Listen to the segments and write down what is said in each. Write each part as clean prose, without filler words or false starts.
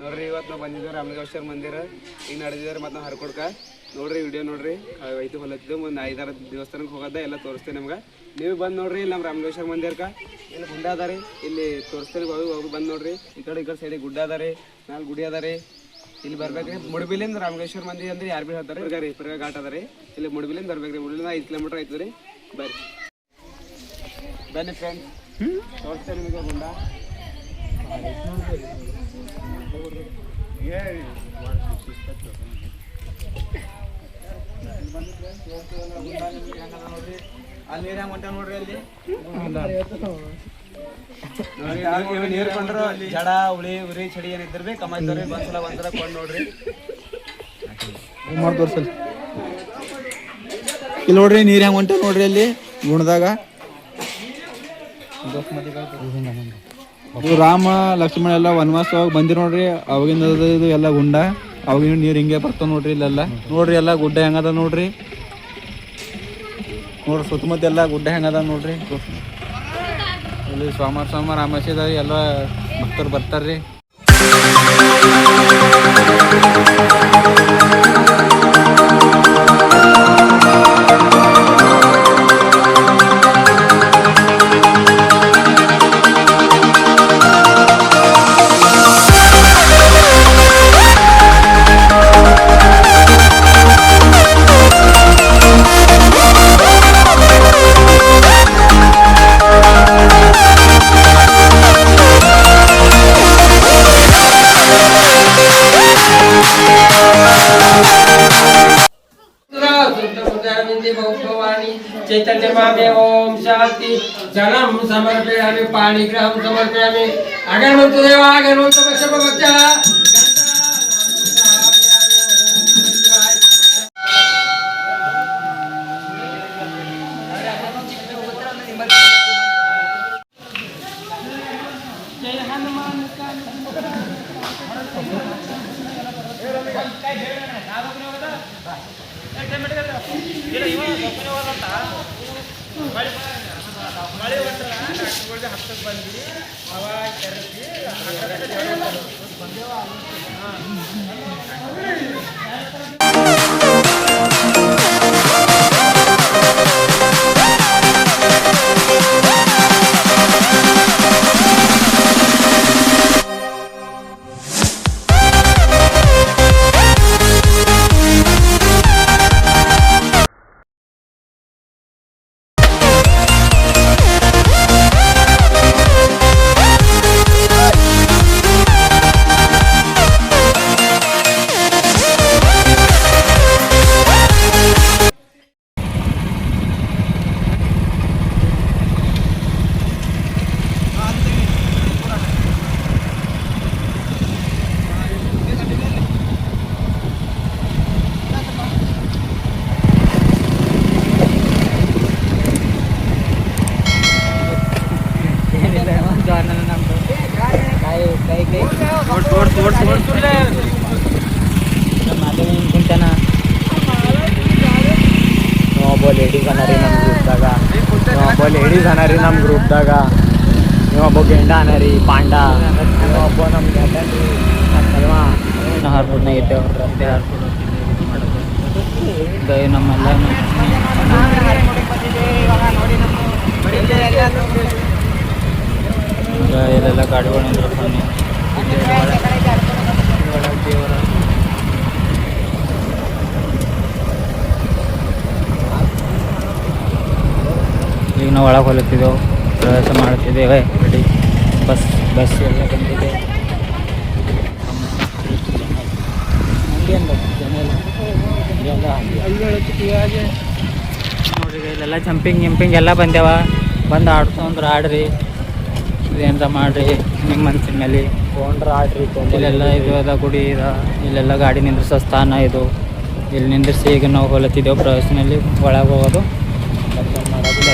ನೋಡ್ರಿ ಇವತ್ತು ನಾವು ಬಂದಿದ್ದೇವೆ ರಾಮಲಿಂಗೇಶ್ವರ ಮಂದಿರ ಈಗ ನಡೆದಿದ್ದಾರೆ ಮತ್ತು ನಾವು ಹರ್ಕೊಡ್ಕ ನೋಡ್ರಿ ವಿಡಿಯೋ ನೋಡ್ರಿ ಐದು ಹೊಲತ್ತಿದ್ದು ಒಂದು 5-6 ದೇವಸ್ಥಾನಕ್ಕೆ ಹೋಗೋದ ಎಲ್ಲ ತೋರಿಸ್ತೇನೆ ನಿಮ್ಗೆ ನೀವು ಬಂದು ನೋಡ್ರಿ ಇಲ್ಲಿ ನಮ್ಮ ರಾಮಲಿಂಗೇಶ್ವರ ಮಂದಿರಕ್ಕೆ ಇಲ್ಲಿ ಗುಡ್ಡ ಅದಾರಿ ಇಲ್ಲಿ ತೋರಿಸ್ತೇನೆ ಹೋಗಿ ಬಂದು ನೋಡ್ರಿ ಈ ಕಡೆ ಸೈಡಿಗೆ ಗುಡ್ಡ ಅದಾರಿ ನಾಲ್ ಗುಡಿ ಅದಾರಿ ಇಲ್ಲಿ ಬರ್ಬೇಕ್ರಿ ಮುಡಬಿಲಿಂದ ರಾಮಲಿಂಗೇಶ್ವರ ಮಂದಿರ ಅಂದ್ರೆ ಯಾರು ಬಿ ಹೇಳ್ತಾರೆ ಪರ್ಗ ಘಾಟ್ ಅದ ರೀ ಇಲ್ಲಿ ಮುಡಬಿಲಿಂದ ಬರ್ಬೇಕ್ರಿ ಮುಡಬಿಲಿಂದ 5 ಕಿಲೋಮೀಟರ್ ಆಯ್ತು ರೀ ಬನ್ನಿ ಫ್ರೆಂಡ್ಸ್ ತೋರಿಸ್ತೇನೆ ನಿಮಗೆ ಗುಡ್ಡ ಅಲ್ಲಿ ನೀರು ಹೊಂಟ ನೋಡ್ರಿ ಅಲ್ಲಿ ನೀರು ಕೊಂಡ್ರು ಜಡ ಉಳಿ ಉರಿ ಚಡಿ ಏನಿದ್ರು ಬಿ ಕಮಾಯ್ತವ್ರಿ ಒಂದ್ಸಲ ಕೊಂಡು ನೋಡ್ರಿ ತೋರ್ಸಲ್ ಇಲ್ಲಿ ನೋಡ್ರಿ ನೀರು ಹೆಂಗ್ ಹೊಂಟ ನೋಡ್ರಿ ಅಲ್ಲಿ ಗುಣದಾಗ ರಾಮ ಲಕ್ಷ್ಮಣ ಎಲ್ಲ ವನವಾಸವಾಗಿ ಬಂದಿರ್ ನೋಡ್ರಿ ಅವಾಗಿಂದ ಇದು ಎಲ್ಲ ಗುಂಡ ಅವಾಗಿನ ನೀರು ಹಿಂಗೆ ಬರ್ತಾವ ನೋಡ್ರಿ ಇಲ್ಲೆಲ್ಲ ನೋಡ್ರಿ ಎಲ್ಲ ಗುಡ್ಡ ಹೆಂಗದ ನೋಡ್ರಿ ಸುತ್ತಮುತ್ತ ಎಲ್ಲ ಗುಡ್ಡ ಹೆಂಗದ ನೋಡ್ರಿ ಇಲ್ಲಿ ಸೋಮವಾರ ಅಮಾವಾಸ್ಯೆದಾಗ ಎಲ್ಲ ಭಕ್ತರು ಬರ್ತಾರ್ರಿ चैतन्य मामे ओम शांति जलम समर्पयामि पाणिग्रहं समर्पयामि अगरबत्ती देवा अगरबत्ती बच्चा बच्चा ಲೇಡೀಸ್ ಅನಾರಿ ನಮ್ಮ ಗ್ರೂಪ್ದಾಗ ನೀವೊಬ್ಬ ಗೆಂಡ ಅನಾರಿ ಪಾಂಡ ನೀವೊಬ್ಬ ನಮ್ಮ ಗೆಂಡನ್ರಿ ಅಲ್ವಾ ಹಾರ್ಪುಡ್ನಾಗ ಇದ್ದೇವೆ ರಸ್ತೆ ಹಾರ್ಪುಡ್ ನಮ್ಮೆಲ್ಲ ಇಲ್ಲೆಲ್ಲ ಗಾಡಿಗಳು ನಿಂದ್ರಪ್ಪ ದೇವರ ಈಗ ನಾವು ಒಳಗೆ ಹೊಲತ್ತಿದ್ದೆವು ಪ್ರವಾಸ ಮಾಡುತ್ತಿದ್ದೇವೆ ರೆಡಿ ಬಸ್ ಎಲ್ಲ ಬಂದಿದೆ ನೋಡ್ರಿ ಇಲ್ಲೆಲ್ಲ ಜಂಪಿಂಗ್ ಎಲ್ಲ ಬಂದೇವ ಬಂದು ಆಡ್ಸೋಂದ್ರೆ ಆಡ್ರಿ ಇದೇನ್ರ ಮಾಡಿರಿ ನಿಮ್ಮ ಮನ್ಸಿನ ಮೇಲೆ ತೊಗೊಂಡ್ರೆ ಆಡ್ರಿ ಇಲ್ಲೆಲ್ಲ ಇದು ಅದ ಗುಡಿ ಇದ ಇಲ್ಲೆಲ್ಲ ಗಾಡಿ ನಿಂದ್ರಿಸೋ ಸ್ಥಾನ ಇದು ಇಲ್ಲಿ ನಿಂದ್ರಿಸಿ ಈಗ ನಾವು ಹೊಲತ್ತಿದ್ದೆವು ಪ್ರವಾಸನಲ್ಲಿ ಒಳಗೆ ಹೋಗೋದು ಮಾಡೋದಿಲ್ಲ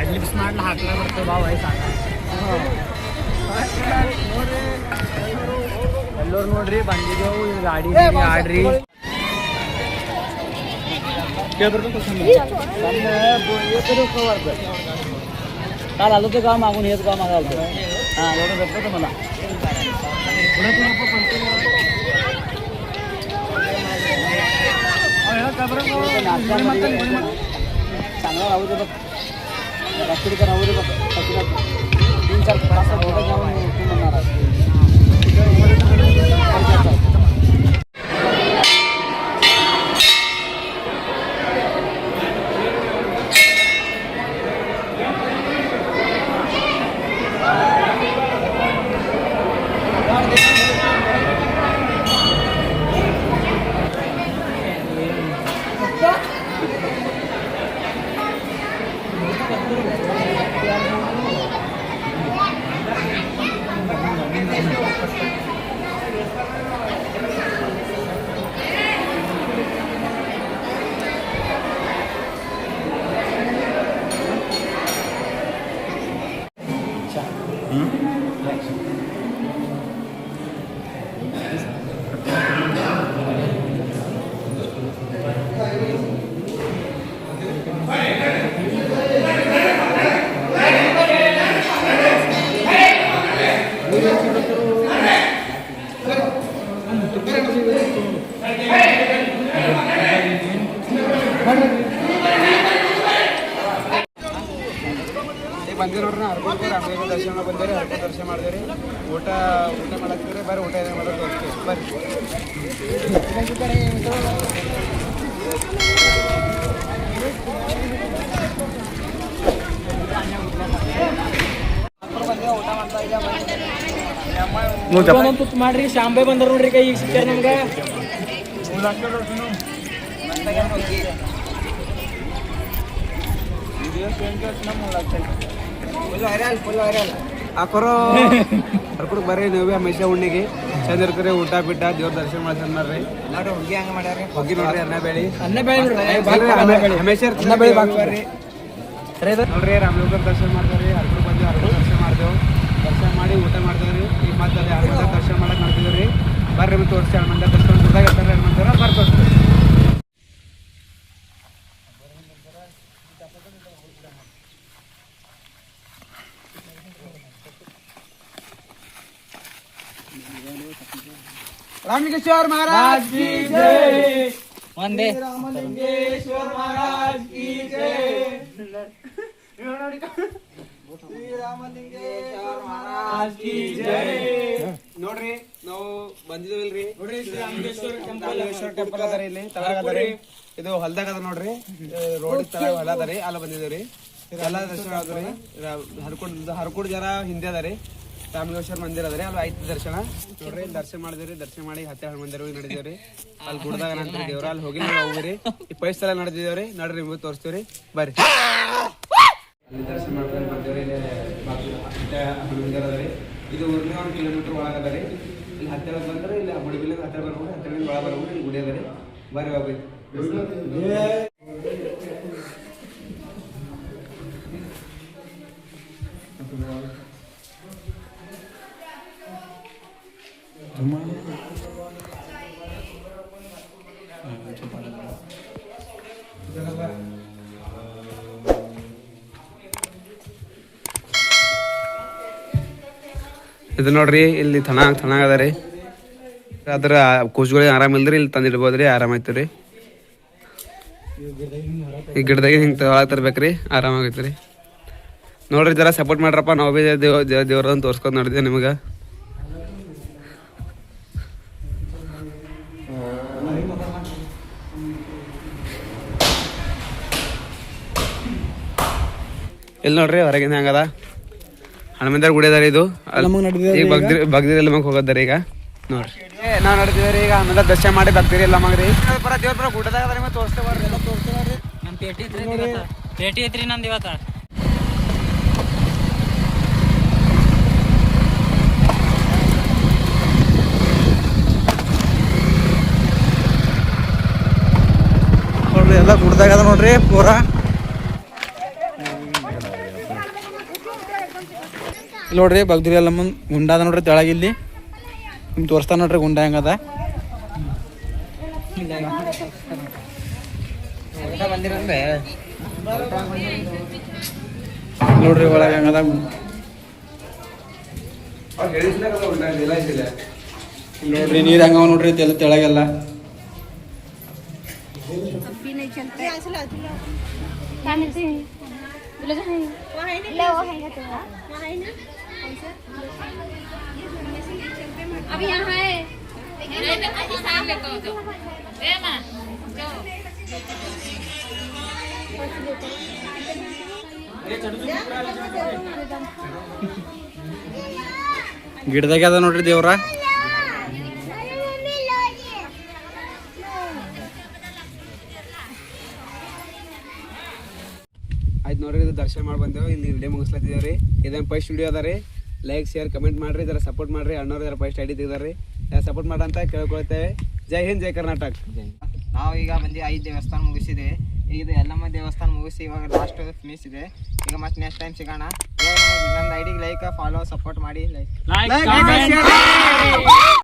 ಲಿಪ್ಸ್ ಮಾಡ್ಲ ಹಾಕ್ಲಾ ಬರ್ತದೆ ಬಾ ವಯಸ್ಸು ಎಲ್ಲರೂ ನೋಡ್ರಿ ಬಂದಿದ್ದೆವು ಈ ಗಾಡಿ ಆಡ್ರಿ काल आलो ते काम मागून हेच काम मागायला हां एवढं भेटतं तर मला चांगला राहू दे बघ रात्री का राहू दे बघ 3-4 तास घोडा जाऊन तू म्हणणार ಬಂದಿರಿ ನೋಡ್ರಿ ಹರ್ಕೊಂಡು ರಾಮದೇವ ದರ್ಶನ ಬಂದಿರಿ ಹರ್ಕೊಂಡು ದರ್ಶನ ಮಾಡಿದ್ರಿ ಊಟ ಮಾಡಾಕ್ತೀರಿ ಬರ್ರಿ ಊಟ ಏನೇನು ಮಾಡೋದು ತೋರಿಸ್ತೀವಿ ಬರ್ರಿ ಮಾಡ್ರಿ ಶಾಂಬೆ ಬಂದ್ರ ನೋಡ್ರಿ ಕೈ ಸಿಕ್ಕಾರ ನಮ್ಗೆ ಫುಲ್ ವೈರಲ್ ಹಾಕೋರು ಹರ್ಕೊಂಡು ಬರ್ರಿ ನೀವು ಹಮೇಶ ಉಣ್ಣಿಗೆ ಚಂದ ಇರ್ತೀರಿ ಊಟ ಬಿಟ್ಟ ದೇವ್ರ ದರ್ಶನ ಮಾಡ್ಸಂದ್ ಮಾಡ್ರಿ ಹೋಗಿ ಹಂಗ ಮಾಡ್ಯಾರ ಹೋಗಿ ನೋಡ್ರಿ ಅನ್ನ ಬೇಳಿ ಹಮೇಶ ಬರ್ರಿ ನೋಡ್ರಿ ರಾಮಲೋಕರ್ ದರ್ಶನ ಮಾಡ್ತಾರ್ರಿ ಹರ್ಕೊಂಡು ಬಂದು ಹರ್ಕೊಂಡು ದರ್ಶನ ಮಾಡ್ದೇವು ದರ್ಶನ ಮಾಡಿ ಊಟ ಮಾಡ್ದೇವ್ರಿ ಈಗ ಮತ್ತೆ ಅಲ್ಲಿ ಹನುಮಂತ ದರ್ಶನ ಮಾಡಕ್ ಮಾಡ್ತಿದ್ರಿ ಬರ್ರಿ ಮತ್ತೆ ತೋರಿಸಿ ಹನುಮಂತ ದರ್ಶನ ಗುಡ್ದಾಗ ಇರ್ತಾರೆ ಹನುಮಂತರ ಬರ್ತಾರೆ रामलिंगेश्वर महाराज की जय वंदे रामलिंगेश्वर महाराज की जय श्री रामलिंगेश्वर महाराज की जय ನೋಡ್ರಿ ನಾವು ಬಂದಿದ್ದೀವಿಲ್ರಿ ನೋಡ್ರಿ ಶ್ರೀ ರಾಮಲಿಂಗೇಶ್ವರ ಟೆಂಪಲ್ ಅದ ಇಲ್ಲಿ ತಳಗ ಅದ ರೀ ಇದು ಹೊಲದಾಗ ಅದ ನೋಡ್ರಿ ರೋಡ್ ತಳಗ ಹೊಲ ಅದ ರೀ ಅಲ್ಲ ಬಂದಿದ್ದೀವಿ ಎಲ್ಲ ದರ್ಶನ ಆದ್ರಿ ಹರ್ಕುಡ್ ಜರ ಹಿಂದೆ ಅದ ರೀ ರಾಮಲಿಂಗೇಶ್ವರ ಮಂದಿರ ಅದ ರೀ ಅಲ್ಲಿ ಆಯ್ತು ದರ್ಶನ ನೋಡ್ರಿ ದರ್ಶನ ಮಾಡಿದ್ರಿ ದರ್ಶನ ಮಾಡಿ ಹತ್ತೆ ಮಂದಿರ ಹೋಗಿ ನಡೆದೇವ್ರಿ ಅಲ್ಲಿ ಗುಡ್ದಾಗ ನಂತರ ದೇವ್ರ ಅಲ್ಲಿ ಹೋಗಿ ಹೋಗ್ರಿ ಈ ಪೈಸಲ ನಡೆದಿದ್ದೇವ್ರಿ ನೋಡ್ರಿ ನಿಮ್ಗೆ ತೋರಿಸ್ತೀವ್ರಿ ಬರ್ರಿ ಅಲ್ಲಿ ದರ್ಶನ ಮಾಡ್ಕೊಂಡು ಬಂದೇವ್ರಿ ಇಲ್ಲಿ ಮಂದಿರ ಅದ ರೀ ಇದು ಊರ್ನೇ 1 ಕಿಲೋಮೀಟರ್ ಒಳಗದ ರೀ ಇಲ್ಲಿ ಹತ್ತಿರ ಬಂದ್ರೆ ಇಲ್ಲಿ ಮುಡಿಬಿಲಿಂದ ಹತ್ತಿರ ಬರ್ಬೋದು ಹತ್ತಿರದಿಂದ ಒಳಗೆ ಬರ್ಬೋದು ಇಲ್ಲಿ ಗುಡಿ ಅದ ರೀ ಬರ್ರಿ ಹೋಗ್ಬೇಕು ಇದು ನೋಡ್ರಿ ಇಲ್ಲಿ ತಣ ಅದ ರೀ ಅದ್ರ ಕೂಸುಗಳಿಗೆ ಆರಾಮ ಇಲ್ದ್ರಿ ಇಲ್ಲಿ ತಂದಿಡ್ಬೋದ್ರಿ ಆರಾಮ ಐತ್ರಿ ಈ ಗಿಡದಾಗ ಹಿಂಗೆ ಒಳಗೆ ತರ್ಬೇಕ್ರಿ ಆರಾಮಾಗೈತ್ರಿ ನೋಡ್ರಿ ಜರ ಸಪೋರ್ಟ್ ಮಾಡ್ರಪ್ಪ ನಾವು ಭೀ ದೇವ್ರದನ್ನು ತೋರ್ಸ್ಕೊಂಡು ನೋಡಿದ್ವಿ ನಿಮಗೆ ಇಲ್ಲಿ ನೋಡ್ರಿ ಹೊರಗಿಂದ ಹೆಂಗದ ಹನುಮಂತರ ಗುಡಿ ಅದ ಇದು ಈಗ ಭಕ್ತಿರಿ ಎಲ್ಲ ಮಗ ಹೋಗದಾರ ಈಗ ನೋಡ್ರಿ ನಾವು ನಡೆದಿದ್ರಿ ಈಗ ಹನುಮಂತ ದರ್ಶನ ಮಾಡಿ ಭಕ್ತಿರಿ ಎಲ್ಲ ಮಗ್ರಿ ದೇವ್ರ ಪರ ಗುಡ್ಡದಾಗ ತೋರಿಸ್ತೇವ್ರಿ ನಮ್ಮ ಪೇಟಿ ಐತ್ರಿ ನಂದು ಇವತ್ತ ಎಲ್ಲ ಗುಡ್ದಾಗದ ನೋಡ್ರಿ ಪೂರಾ. ಇಲ್ಲಿ ನೋಡ್ರಿ ಬಗ್ದಿರಿ ಎಲ್ಲ ಮುಂದೆ ಗುಂಡ ಅದ ನೋಡ್ರಿ ತೆಳಗಿಲ್ಲಿ ನಿಮ್ಗೆ ತೋರಿಸ್ತಾನ ನೋಡ್ರಿ ಗುಂಡ ಹೆಂಗದ ನೋಡ್ರಿ ಒಳಗೆ ಹೆಂಗದ ನೋಡ್ರಿ ನೀರ್ ಹೆಂಗವ ನೋಡ್ರಿ ತೆಳಗೆಲ್ಲ अब यहाँ है ಗಿಡದಾಗ ಅದ ನೋಡ್ರಿ ದೇವ್ರ. ಆಯ್ತು ನೋಡ್ರಿ, ಇದು ದರ್ಶನ ಮಾಡಿ ಬಂದೇವು. ಇಲ್ಲಿ ವಿಡಿಯೋ ಮುಗಿಸ್ಲತ್ತಿದ್ದೇವೆ ರೀ. ಇದನ್ನು ಫಸ್ಟ್ ವಿಡಿಯೋ ಅದ ರೀ. ಲೈಕ್ ಶೇರ್ ಕಮೆಂಟ್ ಮಾಡಿರಿ, ಇದರ ಸಪೋರ್ಟ್ ಮಾಡಿರಿ. ಅಣ್ಣವ್ರು ಇದರ ಫಸ್ಟ್ ಐಡಿ ತೆಗ್ದಾರೆ, ಸಪೋರ್ಟ್ ಮಾಡಂತ ಕೇಳ್ಕೊಳ್ತೇವೆ. ಜೈ ಹಿಂದ್, ಜೈ ಕರ್ನಾಟಕ. ನಾವು ಈಗ ಬಂದು 5 ದೇವಸ್ಥಾನ ಮುಗಿಸಿದೆ. ಈಗ ಇದು ಎಲ್ಲಮ್ಮ ದೇವಸ್ಥಾನ ಮುಗಿಸಿ ಇವಾಗ ಲಾಸ್ಟ್ ಫಿನಿಶ್ ಇದೆ. ಈಗ ಮತ್ತೆ ನೆಕ್ಸ್ಟ್ ಟೈಮ್ ಸಿಗೋಣ. ಇವಾಗ ನಮ್ಮ ಐಡಿಗೆ ಲೈಕ್ ಫಾಲೋ ಸಪೋರ್ಟ್ ಮಾಡಿ. ಲೈಕ್